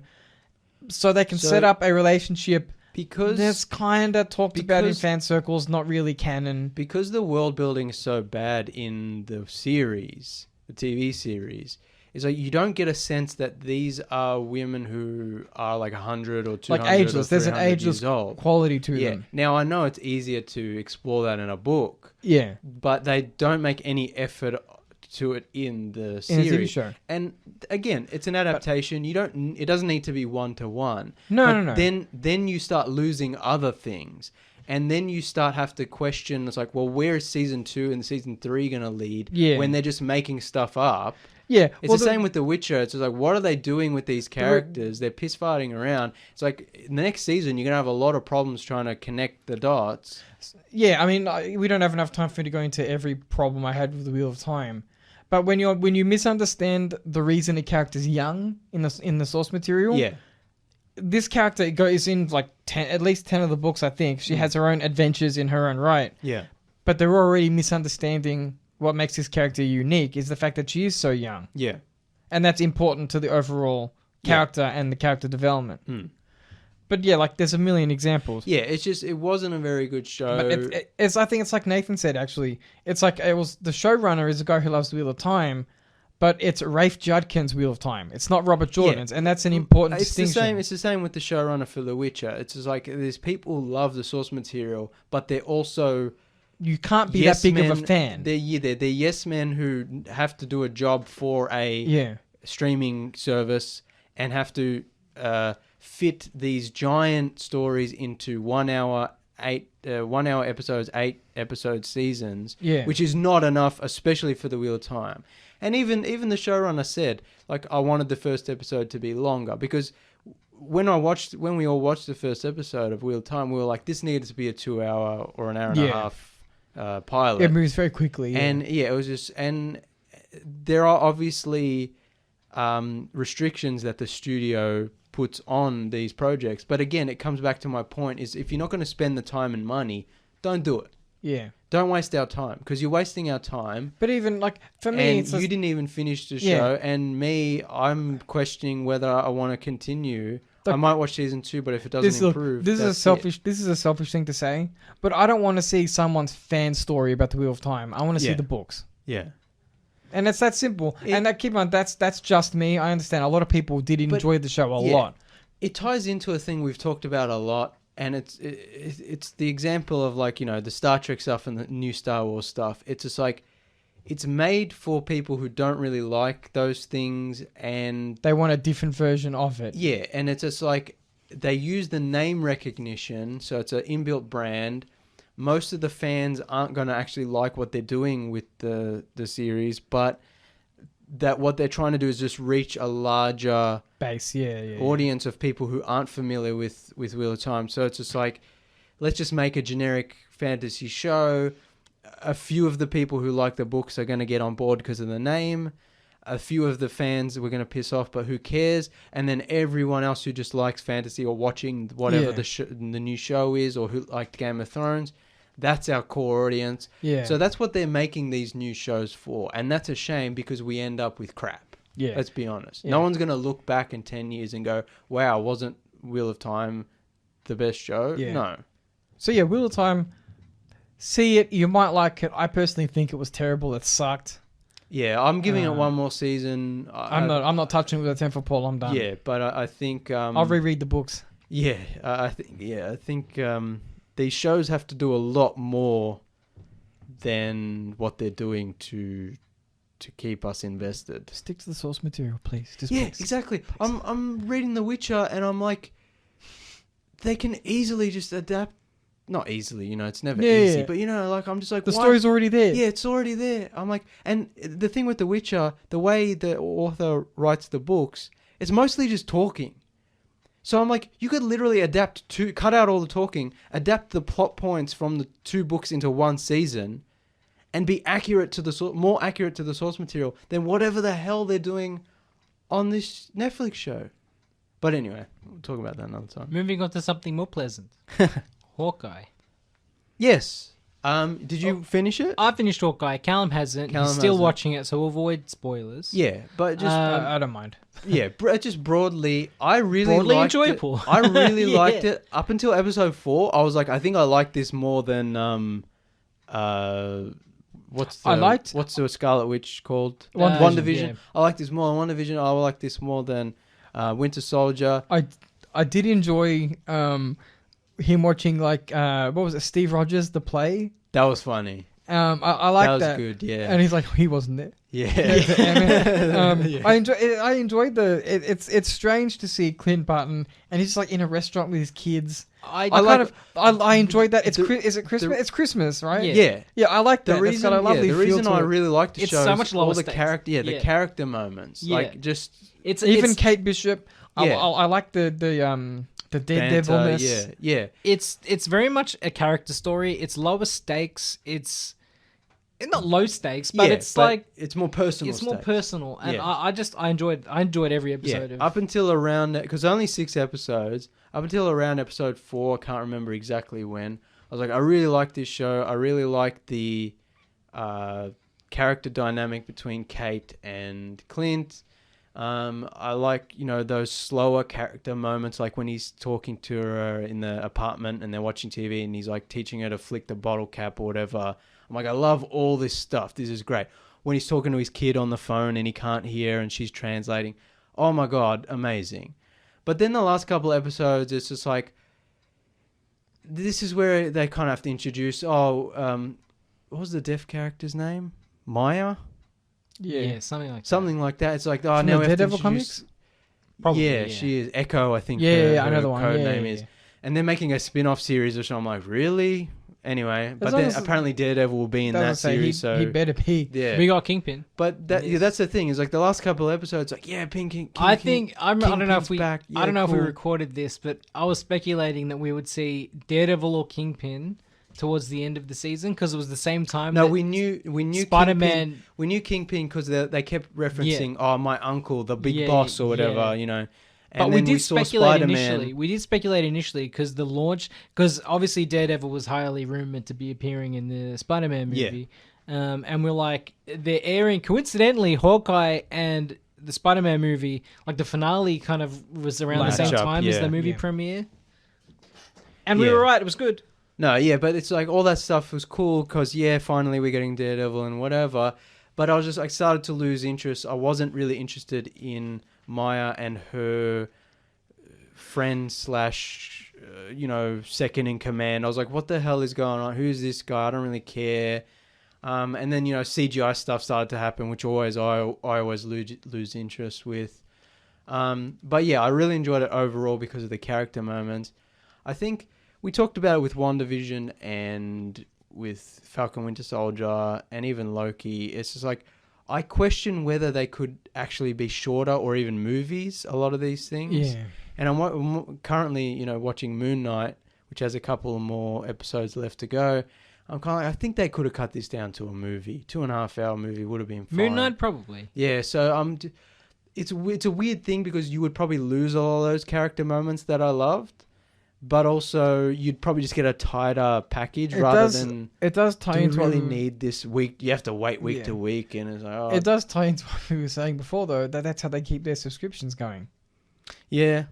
So they can So- set up a relationship Because that's kind of talked about in because- fan circles, not really canon. because the world building is so bad in the series, the TV series, is like you don't get a sense that these are women who are like 100 or 200 Like ageless. or There's an 300 ageless years old. quality to Yeah. them. Now I know it's easier to explore that in a book, Yeah. but they don't make any effort to it in the In a series. TV show. And again, it's an adaptation. It doesn't need to be 1-to-1. No, But no, no. Then you start losing other things. And then you have to question, it's like, well, where is season 2 and season 3 going to lead? Yeah. When they're just making stuff up. Yeah. It's the same with The Witcher. It's just like, what are they doing with these characters? They're piss farting around. It's like, in the next season, you're going to have a lot of problems trying to connect the dots. Yeah, I mean, we don't have enough time for me to go into every problem I had with the Wheel of Time. But when you misunderstand the reason a character's young in the source material, Yeah. this character goes in like at least 10 of the books. I think she has her own adventures in her own right. Yeah. But they're already misunderstanding what makes this character unique is the fact that she is so young, Yeah. and that's important to the overall character and the character development. But yeah, like there's a million examples. Yeah, it's just, it wasn't a very good show. But it's I think it's like Nathan said, actually. It's like it was the showrunner is a guy who loves the Wheel of Time, but it's Rafe Judkins' Wheel of Time. It's not Robert Jordan's, and that's an important It's the distinction. same. It's the same with the showrunner for The Witcher. It's just like there's people who love the source material, but they're also You can't be that big of a fan. They're yes men who have to do a job for a Yeah. streaming service and have to fit these giant stories into 1 hour, 1 hour episodes, 8 episode seasons, Yeah. which is not enough, especially for the Wheel of Time. And even the showrunner said, like, I wanted the first episode to be longer because when we all watched the first episode of Wheel of Time, we were like, this needed to be a 2 hour or an hour and a half pilot. It moves very quickly. Yeah. And it was just, and there are obviously restrictions that the studio puts on these projects. But again, it comes back to my point is if you're not going to spend the time and money, don't do it. yeah. Don't waste our time because you're wasting our time. But even like for me, And it's you just, didn't even finish the Yeah. show. And me, I'm questioning whether I want to continue. I Look, might watch season 2, but if it doesn't improve, this is a that's it. selfish. This is a selfish thing to say, but I don't want to see someone's fan story about the Wheel of Time. I want to see Yeah. the books. Yeah. And it's that simple. It- and that keep on. That's just me. I understand. A lot of people did enjoy the show a yeah. lot. It ties into a thing we've talked about a lot, and it's the example of like, you know, the Star Trek stuff and the new Star Wars stuff. It's just like it's made for people who don't really like those things, and They want a different version of it. yeah, and it's just like they use the name recognition, so it's an inbuilt brand. Most of the fans aren't going to actually like what they're doing with the series, but that what they're trying to do is just reach a larger Base. Yeah. audience of people who aren't familiar with Wheel of Time. So it's just like, let's just make a generic fantasy show. A few of the people who like the books are going to get on board because of the name. A few of the fans we're going to piss off, but who cares? And then everyone else who just likes fantasy or watching whatever Yeah. the new show is, or who liked Game of Thrones, that's our core audience. Yeah. So that's what they're making these new shows for. And that's a shame because we end up with crap. yeah. Let's be honest. Yeah. No one's going to look back in 10 years and go, wow, wasn't Wheel of Time the best show? Yeah. No. So yeah, Wheel of Time. See it. You might like it. I personally think it was terrible. It sucked. Yeah, I'm giving it Uh, one more season. I'm not touching it with a 10-foot pole. I'm done. Yeah, but I think... I'll reread the books. Yeah, I think these shows have to do a lot more than what they're doing to keep us invested. Stick to the source material, please. Just Yeah, please. exactly. I'm reading The Witcher and I'm like, they can easily just adapt. Not easily, you know, it's never Yeah, easy. yeah. But, you know, like, I'm just like, The why? story's already there. Yeah, it's already there. I'm like, and the thing with The Witcher, the way the author writes the books, it's mostly just talking. So I'm like, you could literally cut out all the talking, adapt the plot points from the 2 books into 1 season, and be accurate to the more accurate to the source material than whatever the hell they're doing on this Netflix show. But anyway, we'll talk about that another time. Moving on to something more pleasant. Hawkeye. Yes. Did you finish it? I finished Hawkeye. Callum hasn't. Callum He's still hasn't. watching it, so we'll avoid spoilers. Yeah, but just I don't mind. yeah, just broadly, I really Broadly liked enjoyable. It. I really Yeah. liked it up until episode 4. I was like, I think I like this more than what's the Scarlet Witch called? WandaVision, WandaVision. yeah. I like this more than WandaVision. I like this more than Winter Soldier. I did enjoy him watching like what was it, Steve Rogers the play. That was funny. I like that that. was good. Yeah, And he's like, he wasn't there. yeah. Yeah. I enjoyed it's strange to see Clint Barton and he's like in a restaurant with his kids. I enjoyed that. Is it Christmas? It's Christmas, right? Yeah. Yeah, I like that. The It's got a lovely the feel reason to I it. really like the It's show so is much all lower the stakes. character, the Yeah. character moments, Yeah. like just It's Even Kate Bishop. Yeah. I like the banter, daredevilness. yeah. it's very much a character story. It's lower stakes. It's not low stakes, but Yeah, it's like it's more personal. it's more stakes. personal. And Yeah. I enjoyed every episode of Up until around, because only 6 episodes, up until around episode 4, I can't remember exactly when, I was like, I really like this show. I really like the character dynamic between Kate and Clint. I like, those slower character moments, like when he's talking to her in the apartment and they're watching TV and he's like teaching her to flick the bottle cap or whatever. I'm like, I love all this stuff. This is great. When he's talking to his kid on the phone and he can't hear and she's translating. Oh my God, amazing. But then the last couple of episodes, it's just like, this is where they kind of have to introduce, what was the deaf character's name? Maya? yeah, something like Something like that. It's like, oh, From now the we have to Daredevil introduce... comics? Probably, yeah, she is. Echo, I think. Yeah, I know her the one. code Yeah, name yeah, is. yeah. And they're making a spin-off series, which I'm like, really? Anyway, but long then as- apparently Daredevil will be in Doesn't that say series. he better be. yeah. We got Kingpin. But that Yes. that's the thing is like the last couple of episodes, like King. I think I don't know Kingpin's if we back. I don't know if we cool. recorded this, but I was speculating that we would see Daredevil or Kingpin towards the end of the season because it was the same time. No, that we knew Spider-Man. We knew Kingpin because they kept referencing, oh, my uncle, the big Yeah, boss or whatever, yeah. you know. But And we then did saw speculate Spider-Man. initially. We did speculate initially because the launch, because obviously Daredevil was highly rumored to be appearing in the Spider-Man Yeah. movie, and we're like, they're airing coincidentally Hawkeye and the Spider-Man movie, like the finale kind of was around the Match same up, time as yeah. the movie Yeah. premiere, and we Yeah. were right. It was good. No, yeah, but it's like all that stuff was cool because, yeah, finally we're getting Daredevil and whatever. But I started to lose interest. I wasn't really interested in Maya and her friend slash, second in command. I was like, what the hell is going on? Who's this guy? I don't really care. And then, CGI stuff started to happen, which I always lose interest with. But yeah, I really enjoyed it overall because of the character moments. I think we talked about it with WandaVision and with Falcon Winter Soldier and even Loki. It's just like, I question whether they could actually be shorter or even movies, a lot of these things. Yeah. And I'm currently, watching Moon Knight, which has a couple more episodes left to go. I'm kind of like, I think they could have cut this down to a movie. 2.5 hour movie would have been fine. Moon Knight probably. Yeah, so it's a weird thing because you would probably lose all those character moments that I loved, but also you'd probably just get a tighter package than It does do tie you into really what we- need this week. You have to wait week Yeah. to week, and it's like, oh, It does tie into what we were saying before, though. That's how they keep their subscriptions going. yeah,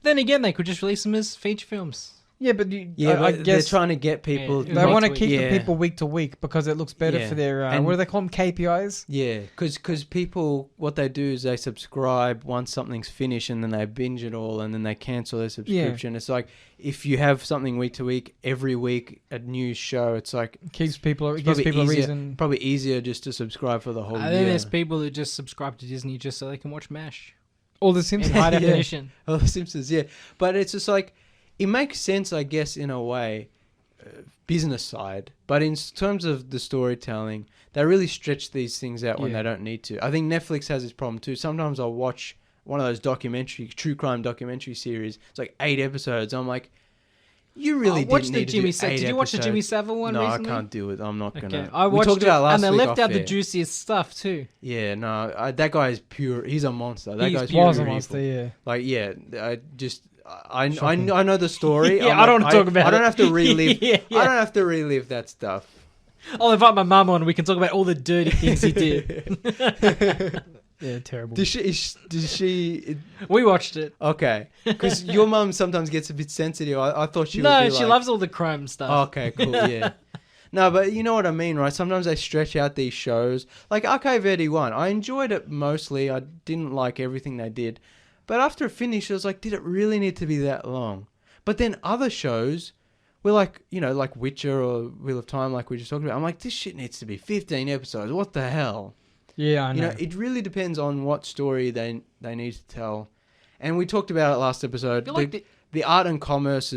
Then again, they could just release them as feature films. Yeah, but yeah. I But guess they're trying to get people. Yeah, they week want to to keep week. the Yeah. people week to week because it looks better Yeah. for their And- what do they call them, KPIs? Yeah, because people, what they do is they subscribe once something's finished and then they binge it all and then they cancel their subscription. It's like if you have something week to week, every week a new show, it's like Keeps people. It it's gives probably people a easier, reason. probably easier just to subscribe for the whole And year. then there's people who just subscribe to Disney just so they can watch MASH All the in Simpsons. high Yeah. definition. Oh, The Simpsons, yeah. But it's just like, it makes sense, I guess, in a way, business side. But in terms of the storytelling, they really stretch these things out when Yeah. they don't need to. I think Netflix has this problem too. Sometimes I'll watch one of those true crime documentary series. It's like 8 episodes. I'm like, you really watch didn't the need Jimmy. to do 8 Did you watch the Jimmy episodes. Savile one No, recently? I can't do it. I'm not Okay, gonna. I we watched talked it, about it last and they week left off out the air. juiciest stuff too. Yeah, no, that guy is pure. He's a monster. That He's guy's pure Was a pure monster, evil. yeah. Like, yeah, I Shocking. know the story. Yeah, I'm I don't like, wanna talk about I don't it. have to relive. Yeah, yeah. I don't have to relive that stuff. I'll invite my mum on. We can talk about all the dirty things he did. Yeah, terrible. Did she? We watched it. Okay, because your mum sometimes gets a bit sensitive. I thought she. No, would be she like, loves all the crime stuff. Okay, cool. Yeah. No, but you know what I mean, right? Sometimes they stretch out these shows. Like Archive 81, I enjoyed it mostly. I didn't like everything they did. But after it finished, I was like, did it really need to be that long? But then other shows were like, like Witcher or Wheel of Time, like we just talked about. I'm like, this shit needs to be 15 episodes. What the hell? Yeah, I know. It really depends on what story they need to tell. And we talked about it last episode. I feel like The art and commerce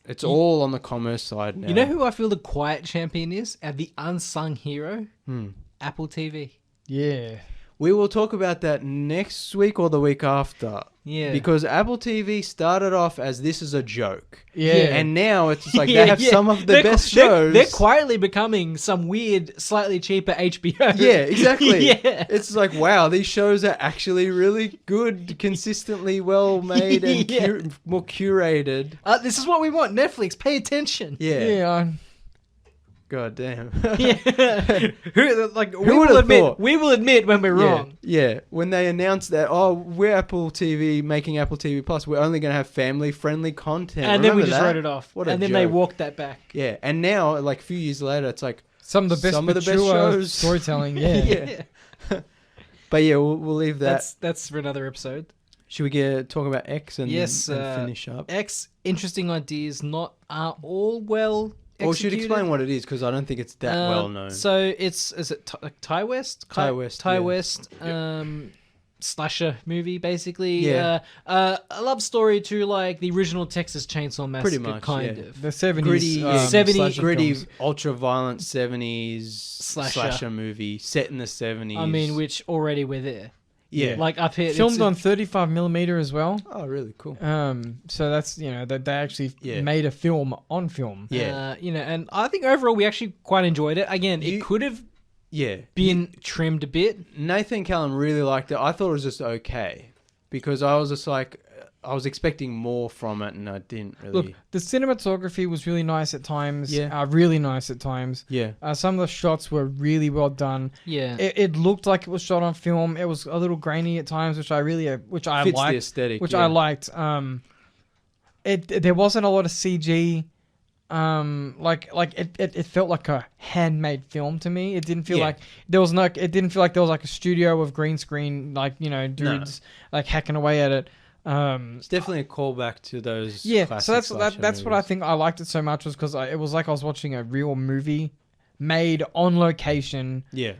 it's all on the commerce side now. you know who I feel the quiet champion is? The unsung hero? Hmm. Apple TV. Yeah. We will talk about that next week or the week after. Yeah. Because Apple TV started off as this is a joke. Yeah. And now it's just like Yeah, they have yeah. some of the They're best they're- shows. They're quietly becoming some weird, slightly cheaper HBO. Yeah, exactly. Yeah. It's like, wow, these shows are actually really good, consistently well made and Yeah. more curated. This is what we want. Netflix, pay attention. Yeah. Yeah. God damn. Yeah. Who would have thought? We will admit when we're Yeah, wrong. yeah. When they announced that, we're Apple TV making Apple TV Plus, we're only going to have family-friendly content. And then we Remember just that? wrote it off. What a and then they joke. walked that back. Yeah, and now, like a few years later, it's like, Some of the best, Some of the best mature shows. storytelling. Yeah. yeah. But yeah, we'll leave that. That's for another episode. Should we talk about X and, Yes, and finish up? X, interesting ideas, not all well executed. Or should explain what it is because I don't think it's that well known. So is it Ty West? Ty West, Ty yeah. West slasher movie, basically. Yeah. A love story to like the original Texas Chainsaw Massacre, Pretty much, kind yeah. of. The 70s, Gritty, 70s slasher gritty, films. ultra-violent 70s Slasher. movie set in the 70s. I mean, which already we're there. yeah. Like up here, filmed it's- on 35mm as well. Oh, really cool. So that's, that they actually Yeah. made a film on film. Yeah. and I think overall we actually quite enjoyed it. Again, You- it could have Yeah. been trimmed a bit. Nathan Callum really liked it. I thought it was just okay because I was just like, I was expecting more from it and I didn't really. Look, the cinematography was really nice at times. Yeah. Really nice at times. yeah. Some of the shots were really well done. Yeah. It looked like it was shot on film. It was a little grainy at times, which I Fits liked. the aesthetic. Which yeah. I liked. There wasn't a lot of CG. It felt like a handmade film to me. It didn't feel Yeah. like there was no. It didn't feel like there was like a studio of green screen, dudes like hacking away at it. It's definitely a callback to those. Yeah, classic so slasher that's what I movies. think I liked it so much was because it was like I was watching a real movie made on location, Yeah.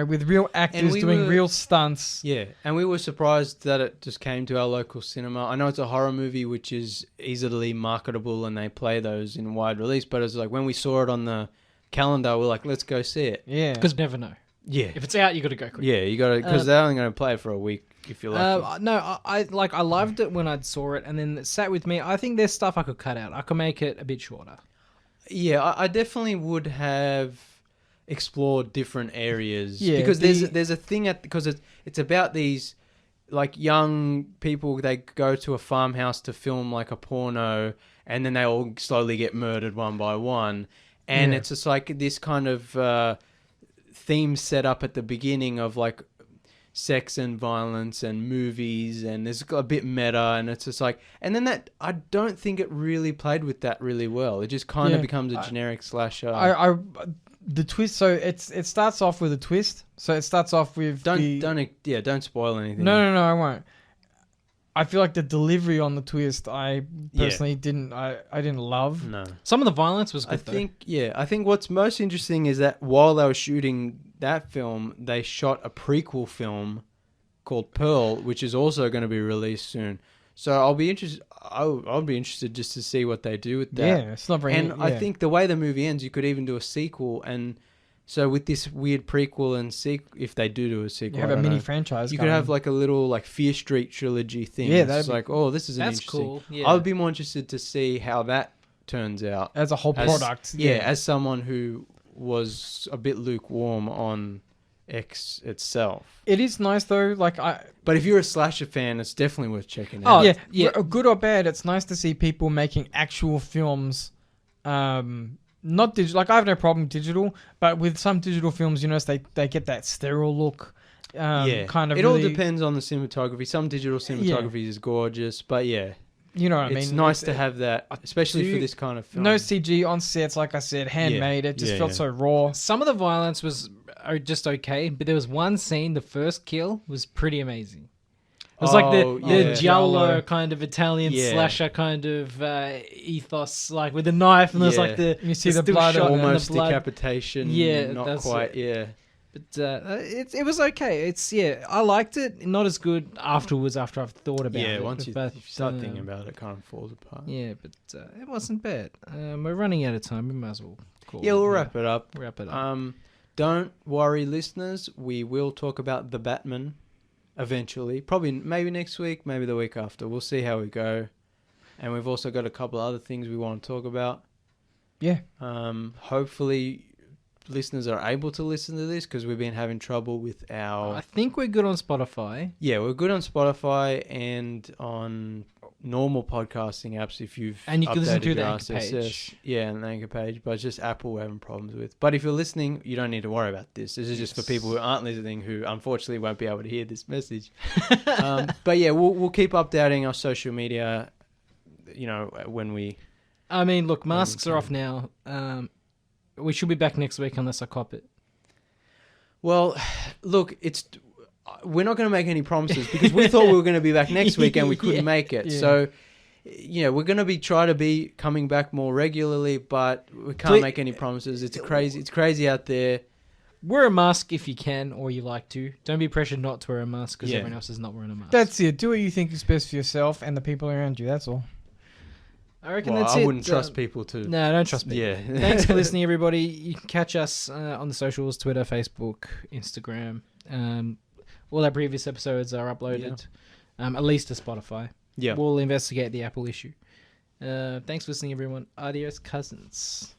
with real actors we doing were- real stunts. Yeah, and we were surprised that it just came to our local cinema. I know it's a horror movie, which is easily marketable, and they play those in wide release. But it's like when we saw it on the calendar, we're like, let's go see it. Yeah, Because you never know. Yeah, If it's out, you got to go quick. yeah, you got to because they're only going to play it for a week if you're lucky. No, I loved it when I saw it, and then it sat with me. I think there's stuff I could cut out. I could make it a bit shorter. Yeah, I definitely would have explored different areas. Yeah, because there's a thing because it's about these like young people. They go to a farmhouse to film like a porno, and then they all slowly get murdered one by one. And Yeah. it's just like this kind of theme set up at the beginning of like sex and violence and movies, and there's a bit meta, and it's just like, and then that I don't think it really played with that really well. It just kind of Yeah. becomes a generic slasher. The twist. So it starts off with a twist. So it starts off with don't spoil anything. No, I won't. I feel like the delivery on the twist, I personally didn't love. No. Some of the violence was good, I think what's most interesting is that while they were shooting that film, they shot a prequel film called Pearl, which is also going to be released soon. So I'll be interested. I'll be interested just to see what they do with that. Yeah, it's not very. And I think the way the movie ends, you could even do a sequel. And so with this weird prequel and if they do a sequel, you have I a don't mini know, franchise. you could have like a little like Fear Street trilogy thing. Yeah, It's that'd be- like, oh, this is an That's interesting. cool. Yeah. I would be more interested to see how that turns out. as a whole As- product. As someone who was a bit lukewarm on X itself. It is nice though. But if you're a slasher fan, it's definitely worth checking Oh, out. yeah, yeah. Good or bad, it's nice to see people making actual films. Not digital. Like I have no problem with digital, but with some digital films, they get that sterile look. Kind of. It really, all depends on the cinematography. Some digital cinematography is gorgeous, but yeah, You know what I mean? it's nice to have that, especially do for you- this kind of film. No CG on sets, like I said, handmade. It just felt so raw. Some of the violence was just okay, but there was one scene, the first kill, was pretty amazing. It was like Oh, the yeah. giallo kind of Italian Yeah. slasher kind of ethos, like with the knife, and there's Yeah. like the You see the still blood shot and and Almost the blood. decapitation. Yeah, not that's quite. it. Yeah. But it was okay. I liked it. Not as good afterwards after I've thought about it. Once you but, start thinking about it, it kind of falls apart. Yeah, but it wasn't bad. We're running out of time. We might as well call Yeah, we'll wrap it up. Wrap it up. Don't worry, listeners. We will talk about The Batman eventually. Probably, maybe next week, maybe the week after. We'll see how we go. And we've also got a couple other things we want to talk about. Yeah. Hopefully, listeners are able to listen to this because we've been having trouble with our... I think we're good on Spotify. Yeah, we're good on Spotify and on normal podcasting apps if you've And you can listen updated to the your Anchor RSS. page. Yeah, and the Anchor page, but it's just Apple we're having problems with. But if you're listening, you don't need to worry about this. This is just for people who aren't listening who unfortunately won't be able to hear this message. But yeah, we'll keep updating our social media, when we... I mean, look, masks are off now. We should be back next week unless I cop it. Well, look, we're not going to make any promises because we thought we were going to be back next week and we couldn't Yeah. make it. Yeah. So, we're going to try to be coming back more regularly, but we can't make any promises. It's crazy out there. wear a mask if you can or you like to. Don't be pressured not to wear a mask because Yeah. everyone else is not wearing a mask. That's it. Do what you think is best for yourself and the people around you. That's all. I reckon Well, that's I it. wouldn't trust people to. No, don't trust me. Yeah. Thanks for listening, everybody. You can catch us on the socials, Twitter, Facebook, Instagram. All our previous episodes are uploaded, at least to Spotify. Yeah. We'll investigate the Apple issue. Thanks for listening, everyone. Adios, cousins.